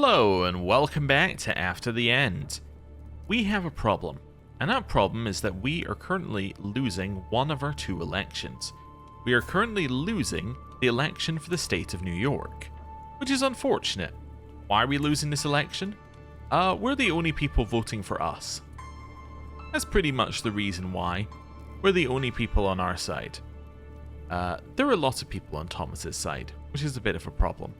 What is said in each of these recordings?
Hello and welcome back to After the End. We have a problem, and that problem is that we are currently losing one of our two elections. We are currently losing the election for the state of New York, which is unfortunate. Why are we losing this election? We're the only people voting for us. That's pretty much the reason why. We're the only people on our side. There are lots of people on Thomas's side, which is a bit of a problem.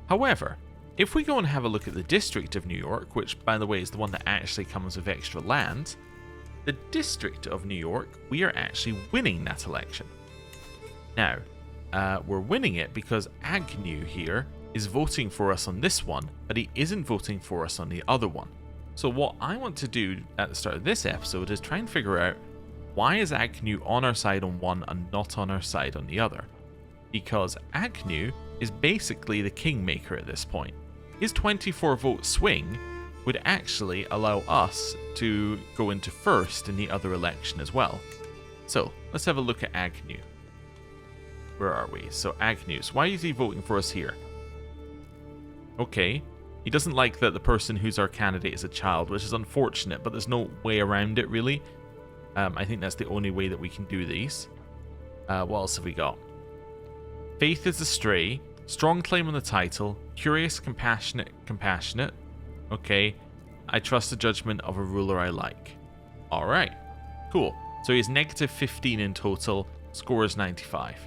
However, if we go and have a look at the District of New York, which by the way is the one that actually comes with extra land, the District of New York, we are actually winning that election. Now, we're winning it because Agnew here is voting for us on this one, but he isn't voting for us on the other one. So what I want to do at the start of this episode is try and figure out why is Agnew on our side on one and not on our side on the other? Because Agnew is basically the kingmaker at this point. His 24 vote swing would actually allow us to go into first in the other election as well. So let's have a look at Agnew. Where are we? So Agnew. So why is he voting for us here? Okay. He doesn't like that the person who's our candidate is a child, which is unfortunate, but there's no way around it really. I think that's the only way that we can do these. What else have we got? Faith is astray. Strong claim on the title. Curious, compassionate. Okay. I trust the judgment of a ruler I like. Alright. Cool. So he has negative 15 in total. Score is 95.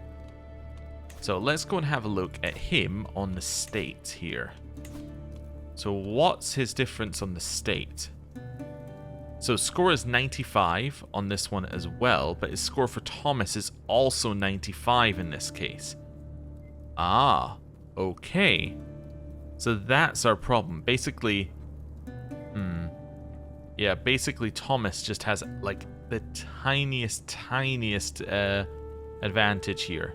So let's go and have a look at him on the state here. So what's his difference on the state? So score is 95 on this one as well, but his score for Thomas is also 95 in this case. Ah, okay. So that's our problem. Basically, yeah, basically Thomas just has like the tiniest advantage here.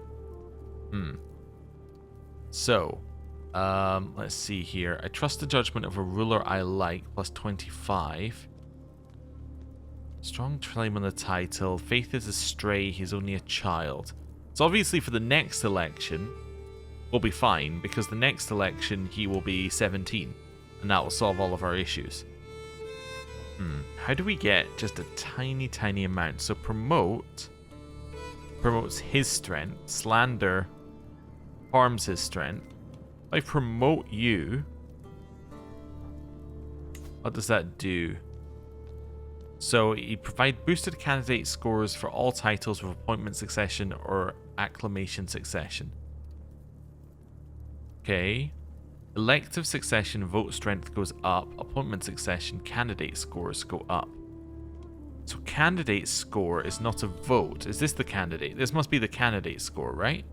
So, let's see here. I trust the judgment of a ruler I like, plus 25. Strong claim on the title. Faith is astray. He's only a child. So obviously for the next election, we'll be fine, because the next election he will be 17, and that will solve all of our issues. How do we get just a tiny amount? So promotes his strength. Slander harms his strength. If I promote you, what does that do? So he provide boosted candidate scores for all titles with appointment succession or acclamation succession. Okay. Elective succession vote strength goes up. Appointment succession candidate scores go up. So candidate score is not a vote. Is this the candidate? This must be the candidate score, right?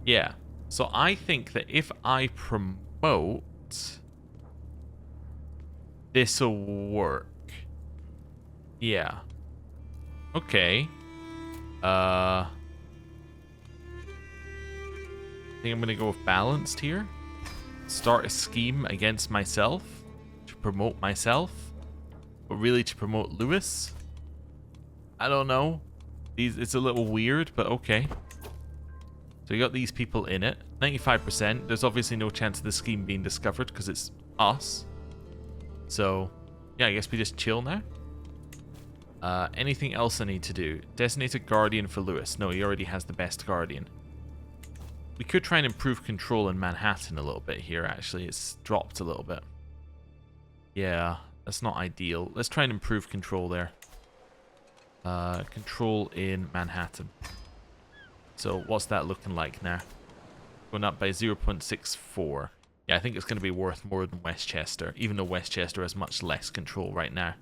Yeah. So I think that if I promote, this will work. Yeah. Okay. I think I'm going to go with balanced here. Start a scheme against myself to promote myself, but really to promote Lewis. I don't know. It's a little weird, but okay. So you got these people in it. 95%. There's obviously no chance of the scheme being discovered because it's us. So, yeah, I guess we just chill now. Anything else I need to do? Designate a guardian for Lewis. No, he already has the best guardian. We could try and improve control in Manhattan a little bit here, actually. It's dropped a little bit. Yeah, that's not ideal. Let's try and improve control there. Control in Manhattan. So what's that looking like now? Going up by 0.64. Yeah, I think it's going to be worth more than Westchester, even though Westchester has much less control right now.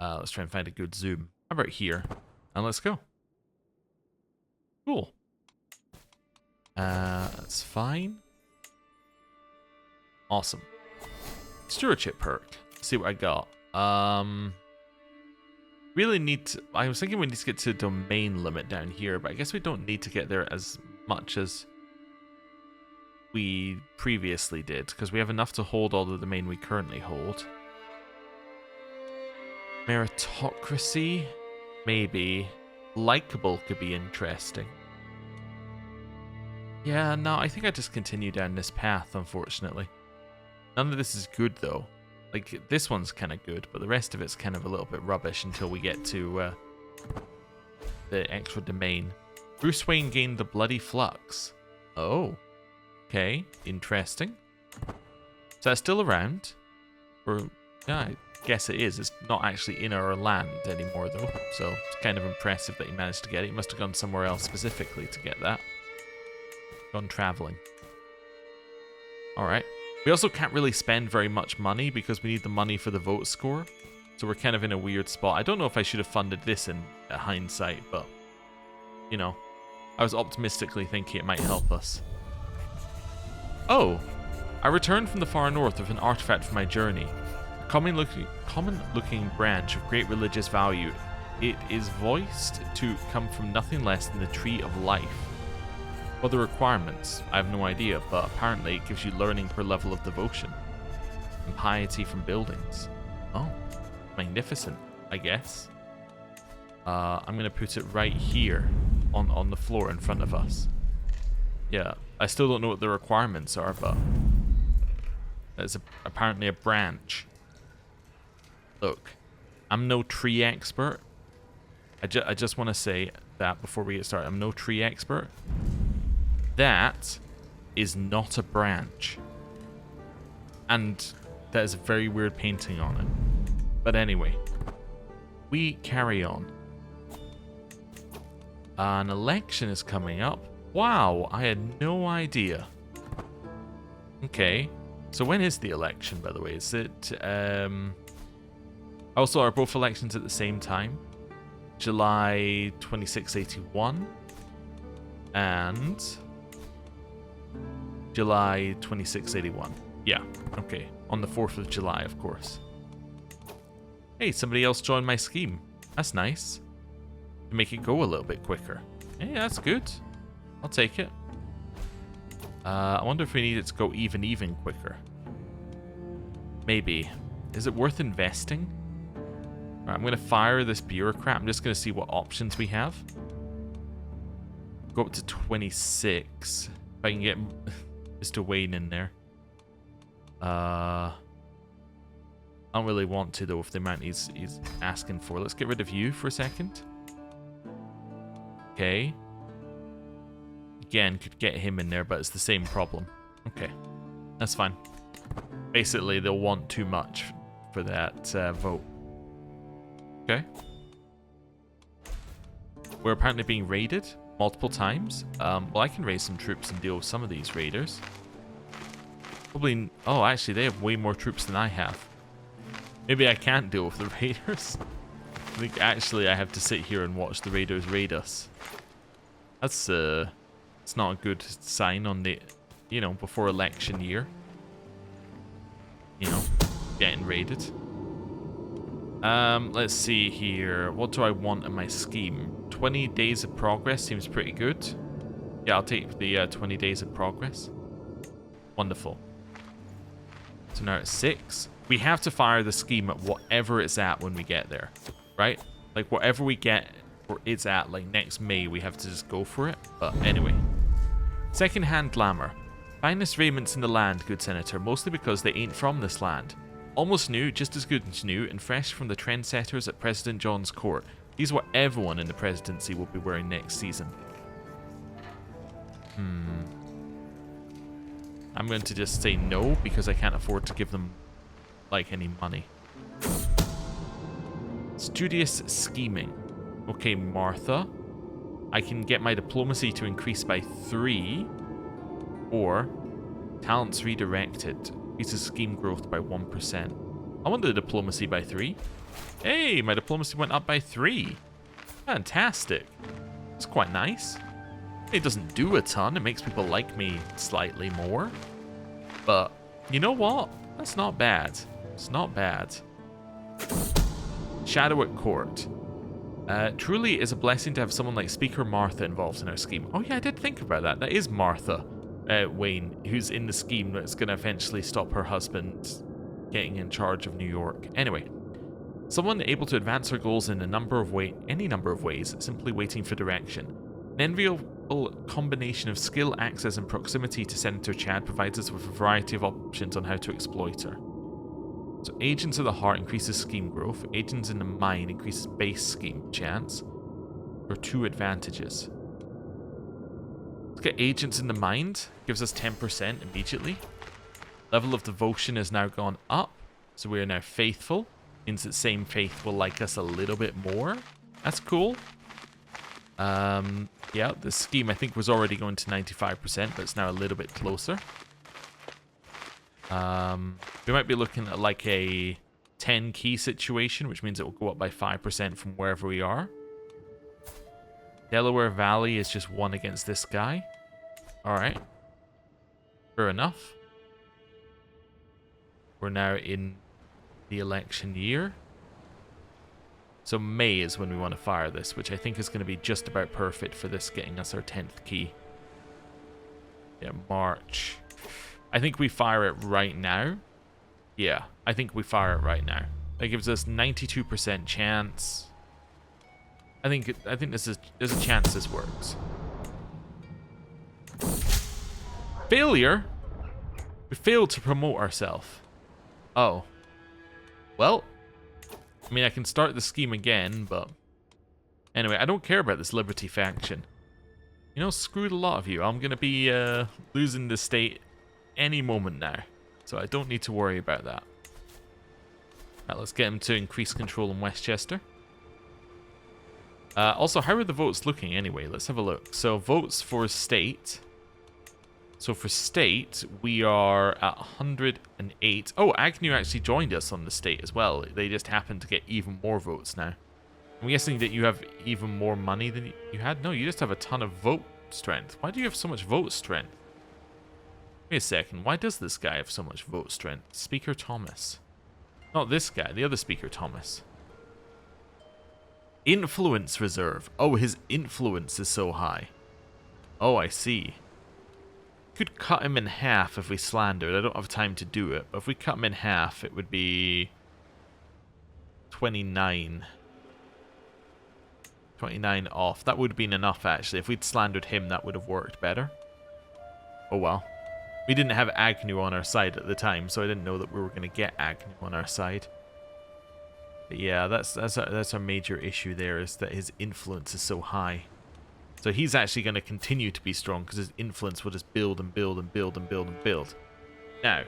Let's try and find a good zoom. How about here? And let's go. Cool. That's fine. Awesome. Stewardship perk. Let's see what I got. Really need to... I was thinking we need to get to domain limit down here, but I guess we don't need to get there as much as we previously did, because we have enough to hold all the domain we currently hold. Meritocracy? Maybe. Likeable could be interesting. Yeah, no, I think I just continue down this path, unfortunately. None of this is good, though. Like, this one's kind of good, but the rest of it's kind of a little bit rubbish until we get to the extra domain. Bruce Wayne gained the Bloody Flux. Oh. Okay, interesting. So that's still around? Or, yeah, I guess it is. It's not actually in our land anymore, though. So it's kind of impressive that he managed to get it. He must have gone somewhere else specifically to get that. Gone traveling. Alright. We also can't really spend very much money because we need the money for the vote score. So we're kind of in a weird spot. I don't know if I should have funded this in hindsight, but, you know, I was optimistically thinking it might help us. Oh! I returned from the far north with an artifact for my journey. A common-looking branch of great religious value. It is voiced to come from nothing less than the Tree of Life. What are the requirements? I have no idea, but apparently it gives you learning per level of devotion. And piety from buildings. Oh, magnificent, I guess. I'm going to put it right here on the floor in front of us. Yeah, I still don't know what the requirements are, but there's apparently a branch. Look, I'm no tree expert. I just want to say that before we get started. I'm no tree expert. That is not a branch. And that is a very weird painting on it. But anyway, we carry on. An election is coming up. Wow, I had no idea. Okay, so when is the election, by the way? Is it, also, are both elections at the same time? July 2681 and July 2681. Yeah, okay. On the 4th of July, of course. Hey, somebody else joined my scheme. That's nice. To make it go a little bit quicker. Hey, that's good. I'll take it. I wonder if we need it to go even quicker. Maybe. Is it worth investing? Right, I'm going to fire this bureaucrat. I'm just going to see what options we have. Go up to 26. If I can get Mr. Wayne in there. I don't really want to, though, with the amount he's asking for. Let's get rid of you for a second. Okay. Again, could get him in there, but it's the same problem. Okay. That's fine. Basically, they'll want too much for that vote. Okay. We're apparently being raided multiple times. Well, I can raise some troops and deal with some of these raiders. Probably... Oh, actually, they have way more troops than I have. Maybe I can't deal with the raiders. I think, actually, I have to sit here and watch the raiders raid us. That's, it's not a good sign on the, you know, before election year. You know, getting raided. Let's see here. What do I want in my scheme? 20 days of progress seems pretty good. Yeah, I'll take the 20 days of progress. Wonderful. So now it's 6. We have to fire the scheme at whatever it's at when we get there, right? Like, whatever we get, or it's at, like, next May, we have to just go for it. But anyway. Second-hand glamour. Finest raiments in the land, good senator, mostly because they ain't from this land. Almost new, just as good as new, and fresh from the trendsetters at President John's court. These are what everyone in the presidency will be wearing next season. I'm going to just say no, because I can't afford to give them, like, any money. Studious scheming. Okay, Martha. I can get my diplomacy to increase by 3. Or talents redirected. Increases scheme growth by 1%. I want the diplomacy by 3. Hey, my diplomacy went up by 3. Fantastic. It's quite nice. It doesn't do a ton. It makes people like me slightly more. But you know what? That's not bad. It's not bad. Shadow at court. Truly is a blessing to have someone like Speaker Martha involved in our scheme. Oh yeah, I did think about that. That is Martha Wayne, who's in the scheme that's going to eventually stop her husband getting in charge of New York. Anyway, someone able to advance her goals in any number of ways, simply waiting for direction. An combination of skill, access, and proximity to Senator Chad provides us with a variety of options on how to exploit her. So Agents of the Heart increases scheme growth. Agents in the Mind increases base scheme chance. There are 2 advantages. Let's get Agents in the Mind. Gives us 10% immediately. Level of devotion has now gone up. So we are now faithful. Means that same faith will like us a little bit more. That's cool. Yeah, the scheme I think was already going to 95%, but it's now a little bit closer. We might be looking at like a 10 key situation, which means it will go up by 5% from wherever we are. Delaware Valley is just 1 against this guy. Alright. Fair enough. We're now in the election year. So May is when we want to fire this, which I think is going to be just about perfect for this getting us our 10th key. Yeah, March. I think we fire it right now. Yeah, I think we fire it right now. That gives us 92% chance. I think there's a chance this works. Failure? We failed to promote ourselves. Oh. Well, I mean, I can start the scheme again, but anyway, I don't care about this Liberty faction. You know, screw the lot of you. I'm going to be losing the state any moment now, so I don't need to worry about that. Right, let's get him to increase control in Westchester. Also, how are the votes looking anyway? Let's have a look. So, votes for state. So, for state, we are at 108. Oh, Agnew actually joined us on the state as well. They just happen to get even more votes now. I'm guessing that you have even more money than you had? No, you just have a ton of vote strength. Why do you have so much vote strength? Wait a second. Why does this guy have so much vote strength? Speaker Thomas. Not this guy, the other Speaker Thomas. Influence reserve. Oh, his influence is so high. Oh, I see. Could cut him in half if we slandered. I don't have time to do it, but if we cut him in half, it would be 29. 29 off. That would have been enough, actually. If we'd slandered him, that would have worked better. Oh, well. We didn't have Agnew on our side at the time, so I didn't know that we were going to get Agnew on our side. But yeah, that's our major issue there, is that his influence is so high. So he's actually going to continue to be strong because his influence will just build and build and build and build and build. Now,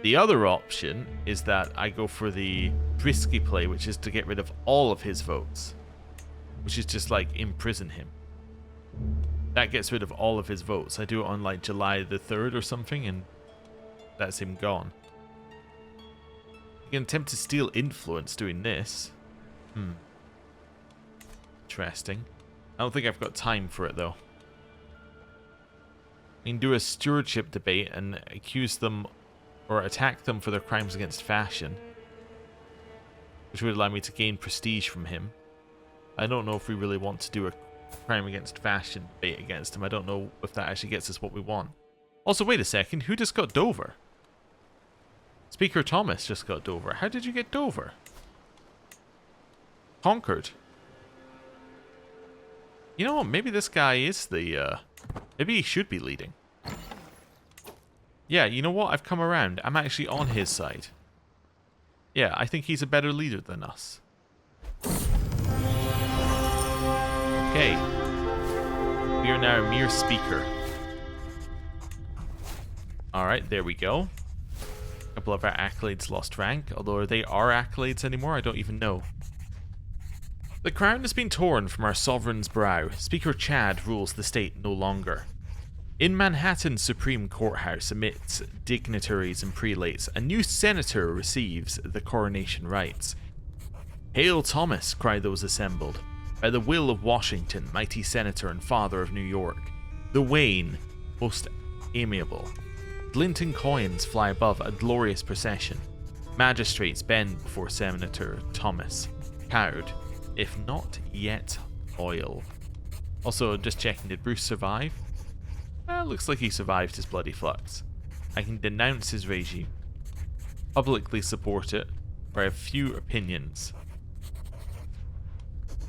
the other option is that I go for the risky play, which is to get rid of all of his votes. Which is just like imprison him. That gets rid of all of his votes. I do it on like July the 3rd or something, and that's him gone. You can attempt to steal influence doing this. Interesting. I don't think I've got time for it though. I can do a stewardship debate and accuse them or attack them for their crimes against fashion, which would allow me to gain prestige from him. I don't know if we really want to do a crime against fashion debate against him. I don't know if that actually gets us what we want. Also, wait a second. Who just got Dover? Speaker Thomas just got Dover. How did you get Dover? Concord. You know what? Maybe this guy is the... maybe he should be leading. Yeah, you know what? I've come around. I'm actually on his side. Yeah, I think he's a better leader than us. Okay. We are now a mere speaker. Alright, there we go. A couple of our accolades lost rank. Although, are they our accolades anymore? I don't even know. The crown has been torn from our sovereign's brow. Speaker Chad rules the state no longer. In Manhattan's Supreme Courthouse, amidst dignitaries and prelates, a new senator receives the coronation rites. Hail Thomas, cry those assembled. By the will of Washington, mighty senator and father of New York, the Wayne, most amiable. Glinting coins fly above a glorious procession. Magistrates bend before Senator Thomas, cowed, if not yet loyal. Also, just checking, did Bruce survive? Looks like he survived his bloody flux. I can denounce his regime, publicly support it, or I have few opinions.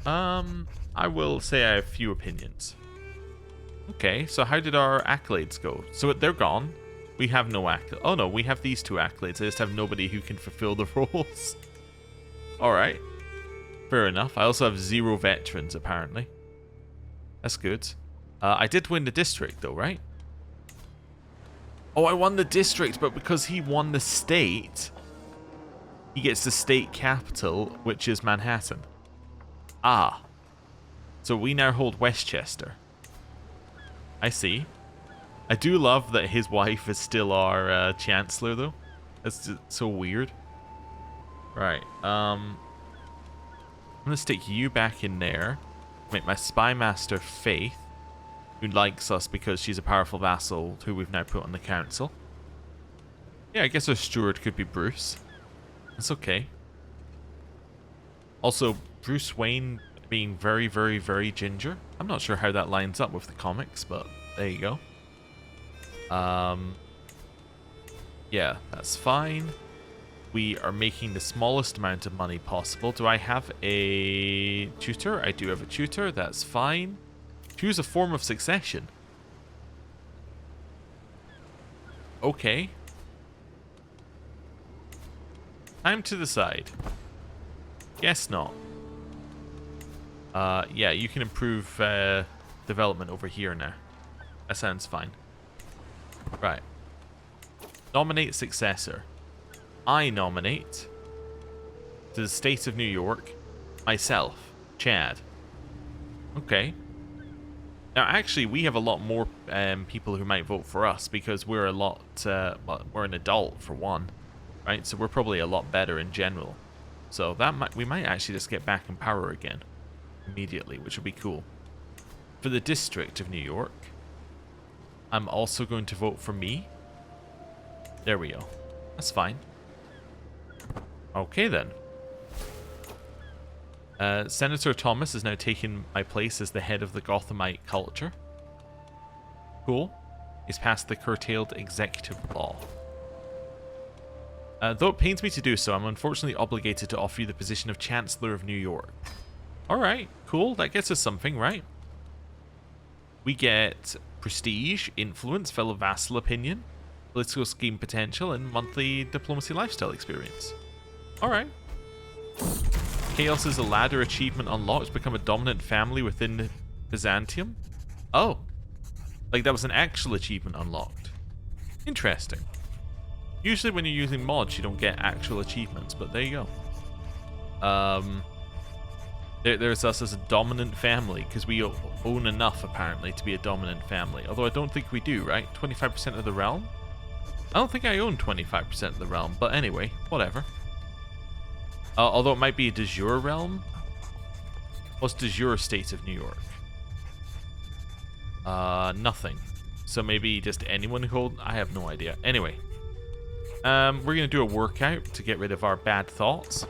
I will say I have few opinions. Okay, so how did our accolades go? So they're gone. We have no accolades. Oh no, we have these 2 accolades. I just have nobody who can fulfill the roles. Alright. Fair enough. I also have 0 veterans, apparently. That's good. I did win the district, though, right? Oh, I won the district, but because he won the state, he gets the state capital, which is Manhattan. Ah. So we now hold Westchester. I see. I do love that his wife is still our chancellor, though. That's just so weird. Right. I'm gonna stick you back in there. Make my spy master Faith, who likes us because she's a powerful vassal who we've now put on the council. Yeah, I guess our steward could be Bruce. That's okay. Also, Bruce Wayne being very, very, very ginger. I'm not sure how that lines up with the comics, but there you go. Yeah, that's fine. We are making the smallest amount of money possible. Do I have a tutor? I do have a tutor. That's fine. Choose a form of succession. Okay. Time to decide. Guess not. Yeah, you can improve development over here now. That sounds fine. Right. Nominate successor. I nominate to the state of New York myself, Chad. Okay. Now, actually, we have a lot more people who might vote for us because we're a lot. Well, we're an adult for one, right? So we're probably a lot better in general. So that we might actually just get back in power again immediately, which would be cool. For the District of New York, I'm also going to vote for me. There we go. That's fine. Okay then. Senator Thomas has now taken my place as the head of the Gothamite culture. Cool. He's passed the curtailed executive law. Though it pains me to do so, I'm unfortunately obligated to offer you the position of Chancellor of New York. Alright, cool. That gets us something, right? We get prestige, influence, fellow vassal opinion, political scheme potential, and monthly diplomacy lifestyle experience. Alright. Chaos is a ladder achievement unlocked. Become a dominant family within Byzantium. Oh. Like that was an actual achievement unlocked. Interesting. Usually when you're using mods, you don't get actual achievements, but there you go. There's us as a dominant family, because we own enough, apparently, to be a dominant family. Although I don't think we do, right? 25% of the realm? I don't think I own 25% of the realm, but anyway, whatever. Although it might be a de jure realm. What's de jure state of New York? Nothing. So maybe just anyone who holds... I have no idea. Anyway. We're going to do a workout to get rid of our bad thoughts.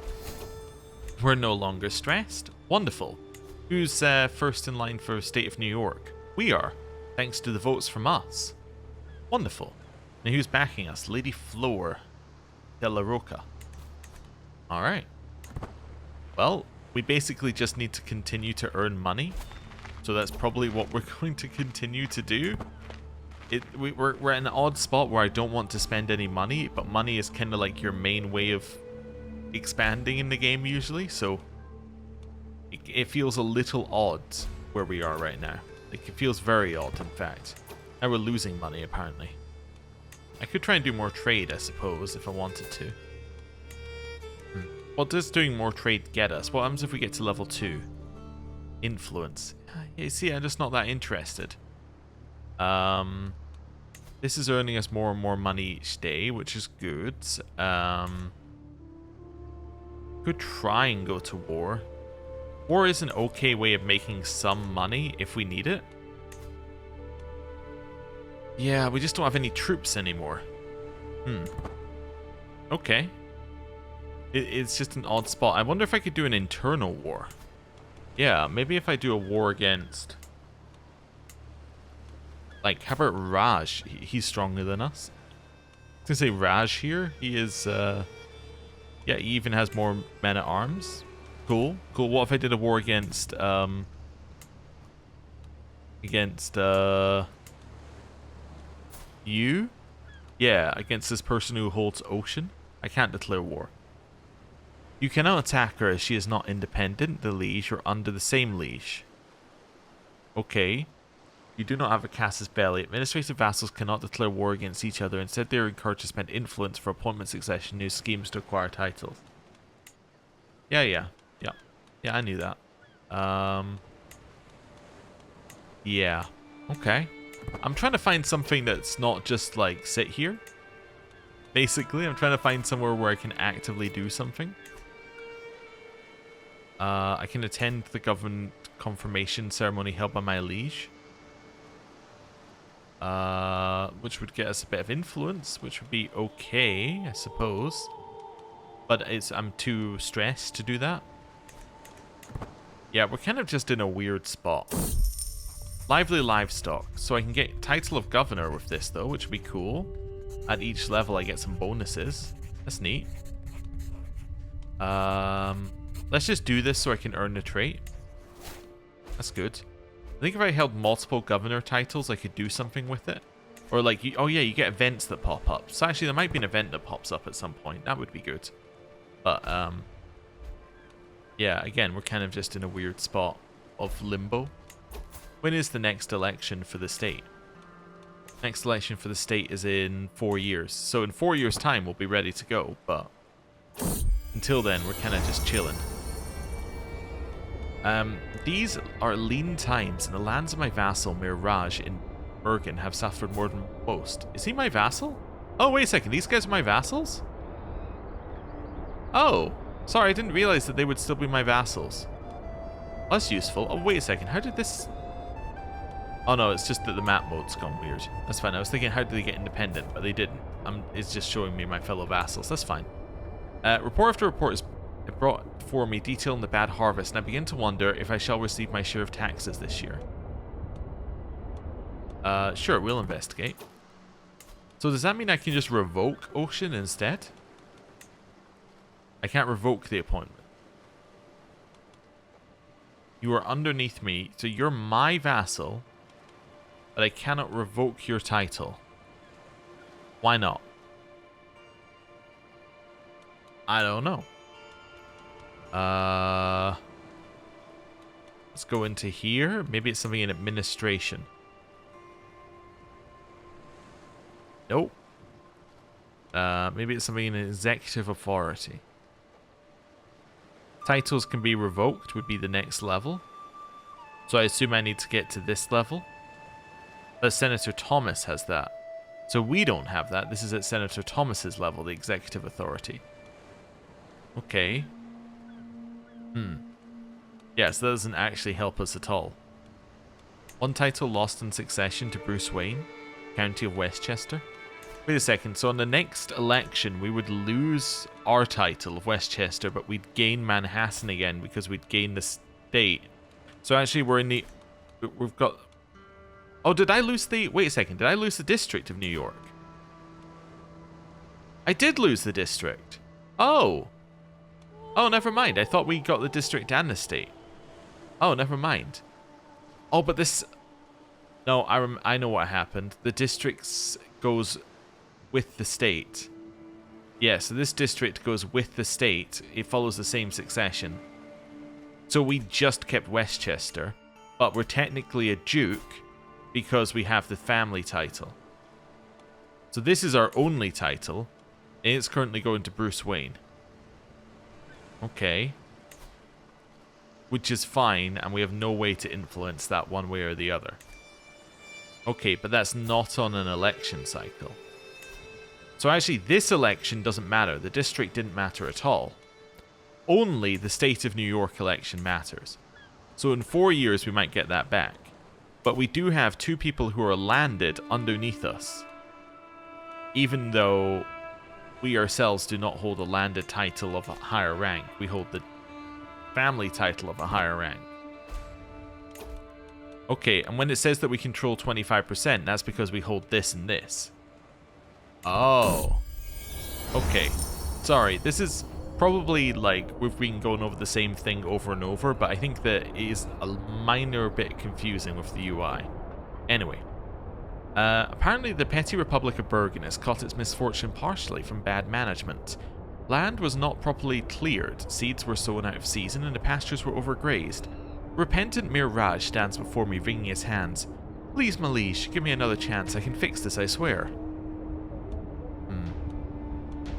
We're no longer stressed. Wonderful. Who's first in line for State of New York? We are, thanks to the votes from us. Wonderful. Now who's backing us? Lady Flor de la Roca. Alright. Well, we basically just need to continue to earn money. So that's probably what we're going to continue to do. We're in an odd spot where I don't want to spend any money, but money is kind of like your main way of expanding in the game usually, so it feels a little odd where we are right now. Like, it feels very odd, in fact. Now we're losing money, apparently. I could try and do more trade, I suppose, if I wanted to. What does doing more trade get us? What happens if we get to level 2? Influence. You see, I'm just not that interested. This is earning us more and more money each day, which is good. Could try and go to war. War is an okay way of making some money if we need it. Yeah, we just don't have any troops anymore. Okay. It's just an odd spot. I wonder if I could do an internal war. Yeah, maybe if I do a war against... Like, how about Raj? He's stronger than us. I was gonna say Raj here. He is, yeah, he even has more men at arms. Cool. Cool. What if I did a war against Against, you? Yeah, against this person who holds ocean. I can't declare war. You cannot attack her as she is not independent, the liege, or under the same liege. Okay. You do not have a casus belli. Administrative vassals cannot declare war against each other. Instead, they are encouraged to spend influence for appointment succession, new schemes to acquire titles. Yeah, I knew that. Yeah. Okay. I'm trying to find something that's not just, like, sit here. Basically, I'm trying to find somewhere where I can actively do something. I can attend the government confirmation ceremony held by my liege. Which would get us a bit of influence, which would be okay, I suppose. But I'm too stressed to do that. Yeah, we're kind of just in a weird spot. Lively livestock. So I can get title of governor with this, though, which would be cool. At each level, I get some bonuses. That's neat. Let's just do this so I can earn the trait. That's good. I think if I held multiple governor titles, I could do something with it. Or like, oh yeah, you get events that pop up. So actually, there might be an event that pops up at some point. That would be good. But, yeah, again, we're kind of just in a weird spot of limbo. When is the next election for the state? Next election for the state is in 4 years. So in 4 years' time, we'll be ready to go. But until then, we're kind of just chilling. These are lean times, and the lands of my vassal, Mirage, in Bergen, have suffered more than most. Is he my vassal? Oh, wait a second. These guys are my vassals? Oh, sorry. I didn't realize that they would still be my vassals. That's useful. Oh, wait a second. How did this... Oh, no. It's just that the map mode's gone weird. That's fine. I was thinking, how did they get independent? But they didn't. It's just showing me my fellow vassals. That's fine. Report after report is brought for me detailing the bad harvest, and I begin to wonder if I shall receive my share of taxes this year. Sure, we'll investigate. So does that mean I can just revoke Ocean instead? I can't revoke the appointment. You are underneath me, so you're my vassal, but I cannot revoke your title. Why not? I don't know. Let's go into here. Maybe it's something in administration. Nope. Maybe it's something in executive authority. Titles can be revoked would be the next level. So I assume I need to get to this level. But Senator Thomas has that. So we don't have that. This is at Senator Thomas's level, the executive authority. Okay. Yeah, so that doesn't actually help us at all. One title lost in succession to Bruce Wayne, County of Westchester. Wait a second, so on the next election, we would lose our title of Westchester, but we'd gain Manhattan again because we'd gain the state. So actually, we're in the... We've got... Oh, did I lose the... Wait a second, did I lose the district of New York? I did lose the district. Oh. Oh, never mind. I thought we got the district and the state. Oh, never mind. Oh, but this... No, I know what happened. The districts goes with the state. Yeah, so this district goes with the state. It follows the same succession. So we just kept Westchester, but we're technically a duke because we have the family title. So this is our only title, and it's currently going to Bruce Wayne. Okay. Which is fine, and we have no way to influence that one way or the other. Okay, but that's not on an election cycle. So actually, this election doesn't matter. The district didn't matter at all. Only the state of New York election matters. So in 4 years, we might get that back. But we do have 2 people who are landed underneath us. Even though we ourselves do not hold a landed title of a higher rank. We hold the family title of a higher rank. Okay, and when it says that we control 25%, that's because we hold this and this. Oh. Okay. Sorry, this is... Probably, like, we've been going over the same thing over and over, but I think that it is a minor bit confusing with the UI. Anyway. Apparently the petty Republic of Bergen has caught its misfortune partially from bad management. Land was not properly cleared, seeds were sown out of season, and the pastures were overgrazed. Repentant Mir Raj stands before me, wringing his hands. Please, my liege, give me another chance. I can fix this, I swear.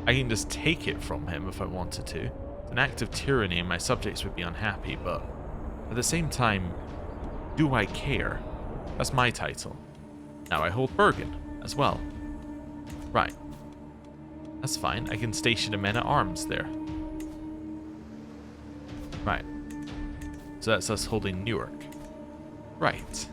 I can just take it from him if I wanted to. It's an act of tyranny and my subjects would be unhappy, but at the same time, do I care? That's my title. Now I hold Bergen as well. Right. That's fine. I can station a men-at-arms there. Right. So that's us holding Newark. Right.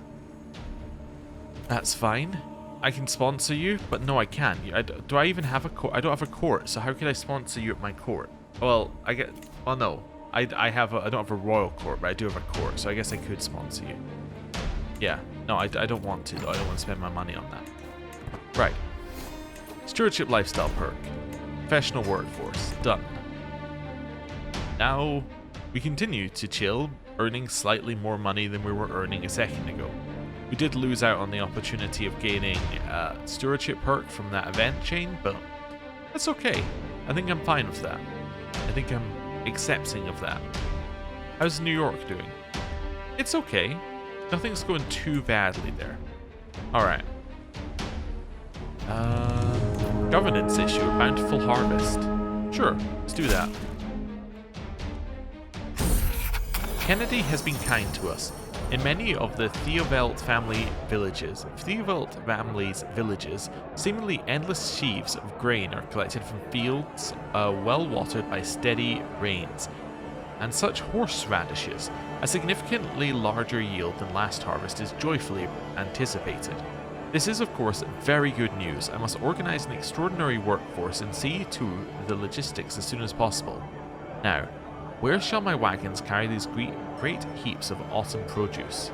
That's fine. I can sponsor you, but no, I can't. Do I even have a court? I don't have a court, so how can I sponsor you at my court? Well, I get... Well, no. I don't have a royal court, but I do have a court, so I guess I could sponsor you. Yeah. No, I don't want to, though. I don't want to spend my money on that. Right. Stewardship lifestyle perk. Professional workforce. Done. Now, we continue to chill, earning slightly more money than we were earning a second ago. We did lose out on the opportunity of gaining a stewardship perk from that event chain, but that's okay. I think I'm fine with that. I think I'm accepting of that. How's New York doing? It's okay. Nothing's going too badly there. Alright. Governance issue, bountiful harvest. Sure, let's do that. Kennedy has been kind to us. In many of the Theobald family's villages, seemingly endless sheaves of grain are collected from fields well watered by steady rains. And such horseradishes, a significantly larger yield than last harvest, is joyfully anticipated. This is, of course, very good news. I must organize an extraordinary workforce and see to the logistics as soon as possible. Now, where shall my wagons carry these great heaps of autumn produce?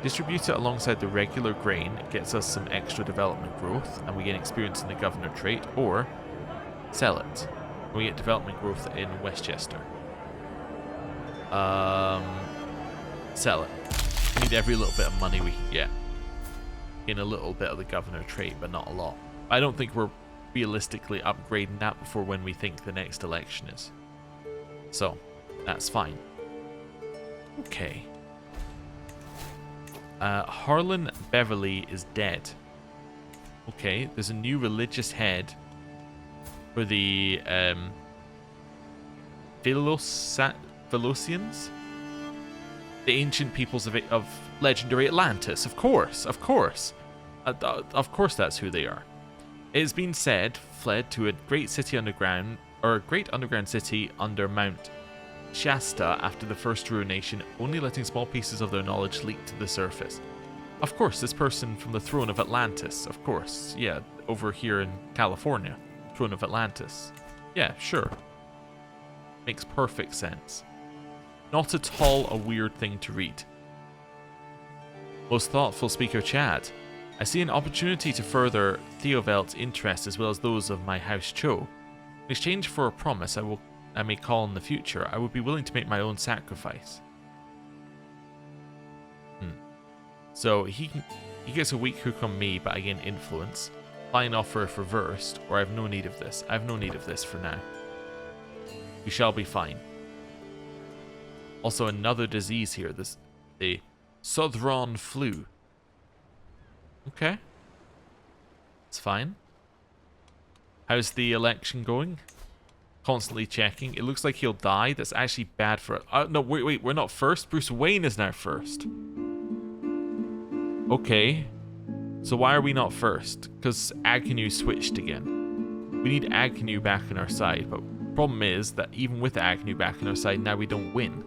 Distribute it alongside the regular grain, it gets us some extra development growth, and we gain experience in the governor trait, or sell it, and we get development growth in Westchester. Sell it. We need every little bit of money we can get. In a little bit of the governor trait, but not a lot. I don't think we're realistically upgrading that before when we think the next election is. So, that's fine. Okay. Harlan Beverly is dead. Okay, there's a new religious head for the Velocians? The ancient peoples of legendary Atlantis, of course. Of course that's who they are. It has been said, fled to a great underground city under Mount Shasta after the first ruination, only letting small pieces of their knowledge leak to the surface. Of course, this person from the throne of Atlantis, of course. Yeah, over here in California. Throne of Atlantis. Yeah, sure. Makes perfect sense. Not at all a weird thing to read. Most thoughtful speaker Chad. I see an opportunity to further Theoveld's interests as well as those of my house Cho. In exchange for a promise I may call in the future, I would be willing to make my own sacrifice. So he gets a weak hook on me, but I gain influence. Flying offer if reversed, or I have no need of this. I have no need of this for now. We shall be fine. Also another disease here, the Southron flu. Okay. It's fine. How's the election going? Constantly checking. It looks like he'll die. That's actually bad for it. No, wait, we're not first. Bruce Wayne is now first. Okay. So why are we not first? Because Agnew switched again. We need Agnew back on our side, but problem is that even with Agnew back on our side, now we don't win.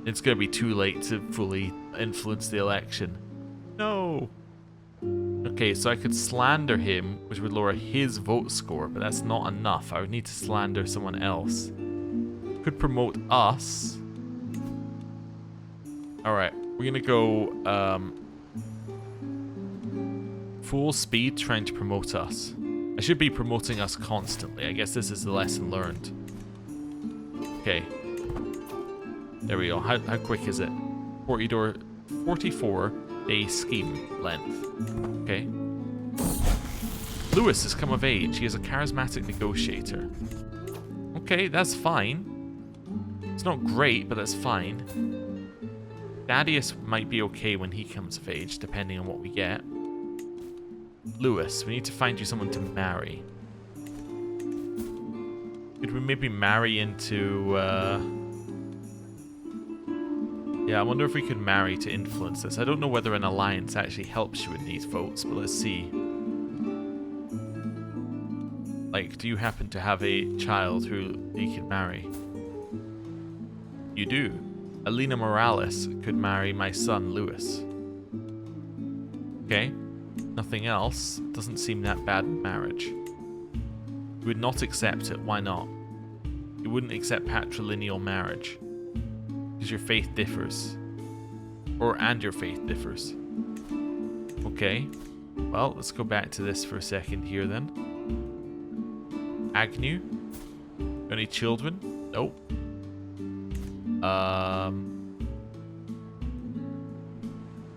It's going to be too late to fully influence the election. No. Okay, so I could slander him, which would lower his vote score, but that's not enough. I would need to slander someone else. Could promote us. Alright, we're going to go full speed trying to promote us. I should be promoting us constantly. I guess this is the lesson learned. Okay. There we go. How quick is it? 44-day scheme length. Okay. Lewis has come of age. He is a charismatic negotiator. Okay, that's fine. It's not great, but that's fine. Thaddeus might be okay when he comes of age, depending on what we get. Lewis, we need to find you someone to marry. Could we maybe marry into... Yeah, I wonder if we could marry to influence this. I don't know whether an alliance actually helps you in these votes, but let's see. Like, do you happen to have a child who you could marry? You do. Alina Morales could marry my son, Lewis. Okay. Nothing else. Doesn't seem that bad in marriage. You would not accept it. Why not? You wouldn't accept patrilineal marriage. Because your faith differs. And your faith differs. Okay. Well, let's go back to this for a second here then. Agnew? Any children? Nope.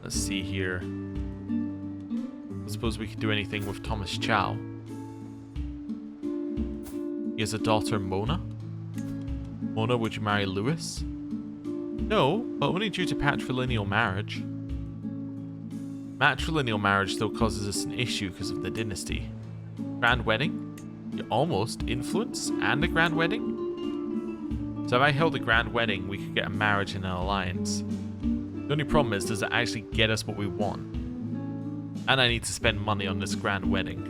Let's see here. I suppose we could do anything with Thomas Chow. He has a daughter, Mona. Mona, would you marry Lewis? No, but only due to patrilineal marriage. Matrilineal marriage still causes us an issue because of the dynasty. Grand wedding? Almost. Influence and a grand wedding? So if I held a grand wedding, we could get a marriage and an alliance. The only problem is, does it actually get us what we want? And I need to spend money on this grand wedding.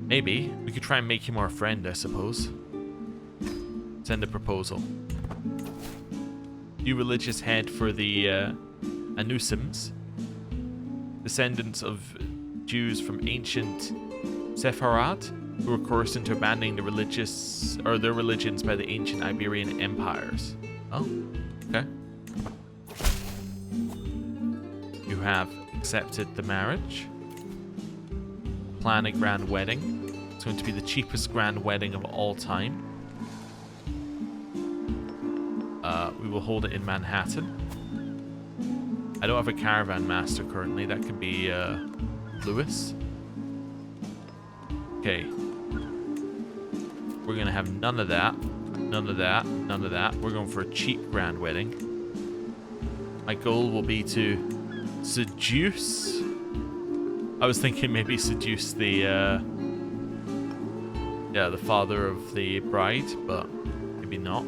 Maybe. We could try and make him our friend, I suppose. Send a proposal. New religious head for the Anusims. Descendants of Jews from ancient Sepharad, who were coerced into abandoning their religions by the ancient Iberian empires. Oh, okay. You have accepted the marriage. Plan a grand wedding. It's going to be the cheapest grand wedding of all time. We will hold it in Manhattan. I don't have a caravan master currently. That could be Lewis. Okay. We're going to have none of that. None of that. None of that. We're going for a cheap grand wedding. My goal will be to seduce... I was thinking maybe seduce the... the father of the bride, but maybe not.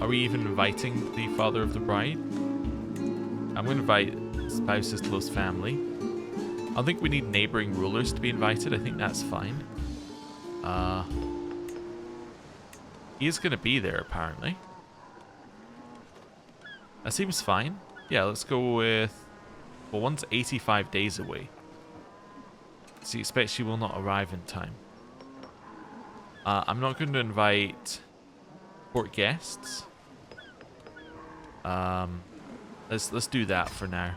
Are we even inviting the father of the bride? I'm going to invite spouse's close family. I don't think we need neighboring rulers to be invited. I think that's fine. He is going to be there, apparently. That seems fine. Yeah, let's go with... Well, one's 85 days away. So he expects she will not arrive in time. I'm not going to invite court guests. Let's do that for now.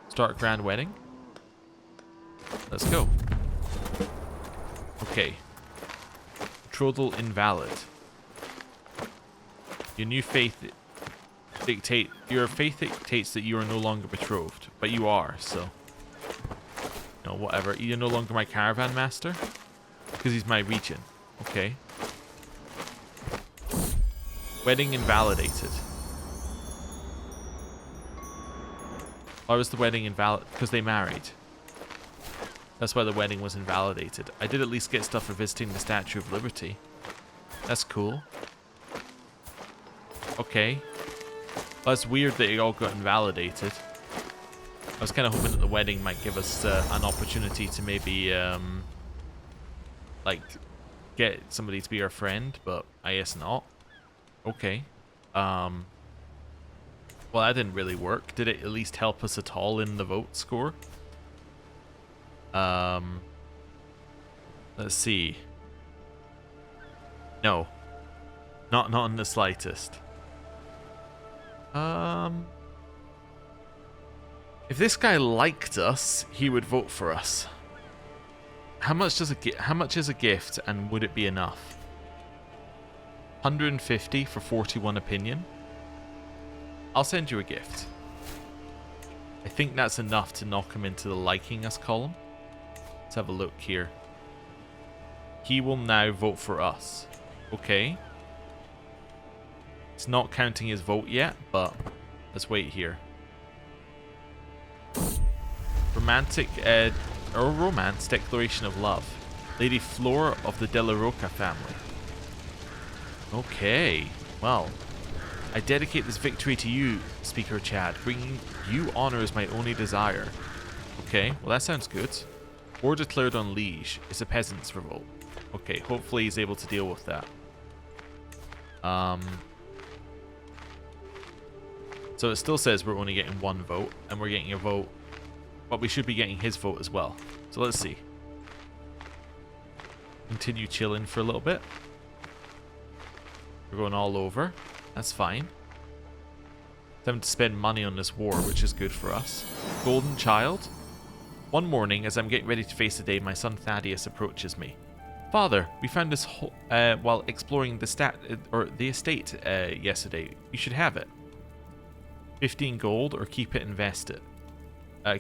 Start grand wedding. Let's go. Okay. Betrothal invalid. Your new faith your faith dictates that you are no longer betrothed, but you are, so no, whatever. You're no longer my caravan master because he's my regent. Okay. Wedding invalidated. Why was the wedding invalid? Because they married. That's why the wedding was invalidated. I did at least get stuff for visiting the Statue of Liberty. That's cool. Okay. Well, that's weird that it all got invalidated. I was kind of hoping that the wedding might give us an opportunity to maybe, like, get somebody to be our friend, but I guess not. Okay. Well, that didn't really work. Did it at least help us at all in the vote score? Let's see. No. Not in the slightest. If this guy liked us, he would vote for us. How much is a gift, and would it be enough? 150 for 41 opinion. I'll send you a gift. I think that's enough to knock him into the liking us column. Let's have a look here. He will now vote for us. Okay. It's not counting his vote yet, but let's wait here. Romantic, or romance, declaration of love. Lady Flora of the De La Roca family. Okay, well, I dedicate this victory to you, Speaker Chad. Bringing you honor is my only desire. Okay, well that sounds good. War declared on Liege. It's a peasant's revolt. Okay, hopefully he's able to deal with that. So it still says we're only getting one vote, and we're getting a vote, but we should be getting his vote as well. So let's see. Continue chilling for a little bit. We're going all over. That's fine. Time to spend money on this war, which is good for us. Golden Child. One morning, as I'm getting ready to face the day, my son Thaddeus approaches me. Father, we found this while exploring the estate yesterday. You should have it. 15 gold, or keep it invested.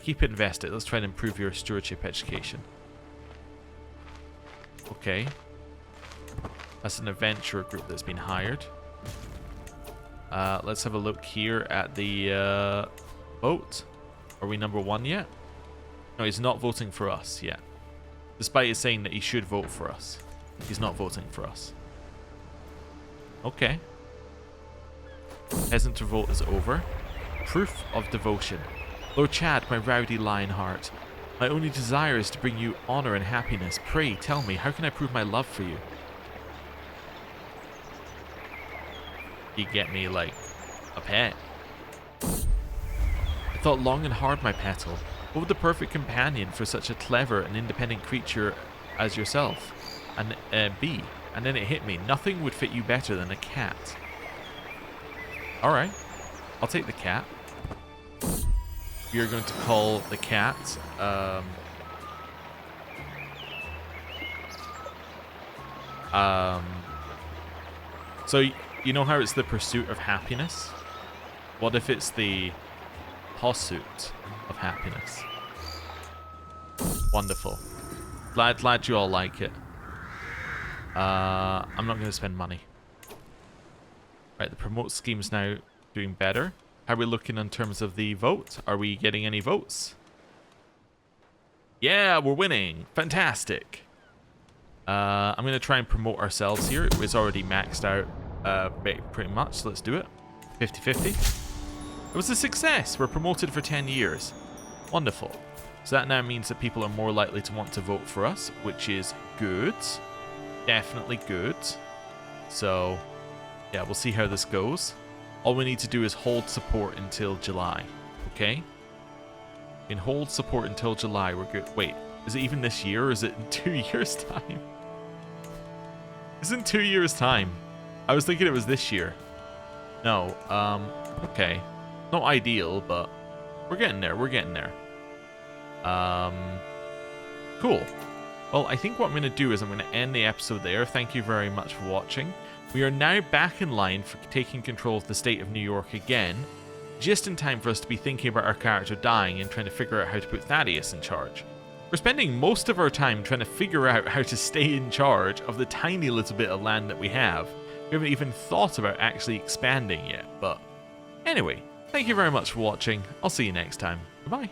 Keep it invested. Let's try and improve your stewardship education. Okay. That's an adventurer group that's been hired. Let's have a look here at the vote. Are we number 1 yet? No, he's not voting for us yet. Despite it saying that he should vote for us. He's not voting for us. Okay. Peasant revolt is over. Proof of devotion. Lord Chad, my rowdy lion heart. My only desire is to bring you honor and happiness. Pray, tell me, how can I prove my love for you? You get me, like, a pet. I thought long and hard, my petal. What would the perfect companion for such a clever and independent creature as yourself be? And then it hit me. Nothing would fit you better than a cat. Alright. I'll take the cat. We are going to call the cat... So, you know how it's the pursuit of happiness? What if it's the pursuit of happiness? Wonderful. Glad you all like it. I'm not going to spend money. Right, the promote scheme's now doing better. How are we looking in terms of the vote? Are we getting any votes? Yeah, we're winning. Fantastic. I'm going to try and promote ourselves here. It's already maxed out pretty much, so let's do it. 50-50. It was a success. We're promoted for 10 years. Wonderful. So that now means that people are more likely to want to vote for us, which is good. Definitely good. So, yeah, we'll see how this goes. All we need to do is hold support until July. Okay? We can hold support until July. We're good. Wait, is it even this year, or is it in 2 years' time? It's in 2 years' time. I was thinking it was this year. No, okay. Not ideal, but we're getting there. We're getting there. Cool. Well, I think what I'm going to do is I'm going to end the episode there. Thank you very much for watching. We are now back in line for taking control of the state of New York again, just in time for us to be thinking about our character dying and trying to figure out how to put Thaddeus in charge. We're spending most of our time trying to figure out how to stay in charge of the tiny little bit of land that we have. We haven't even thought about actually expanding yet, but anyway, thank you very much for watching. I'll see you next time. Goodbye.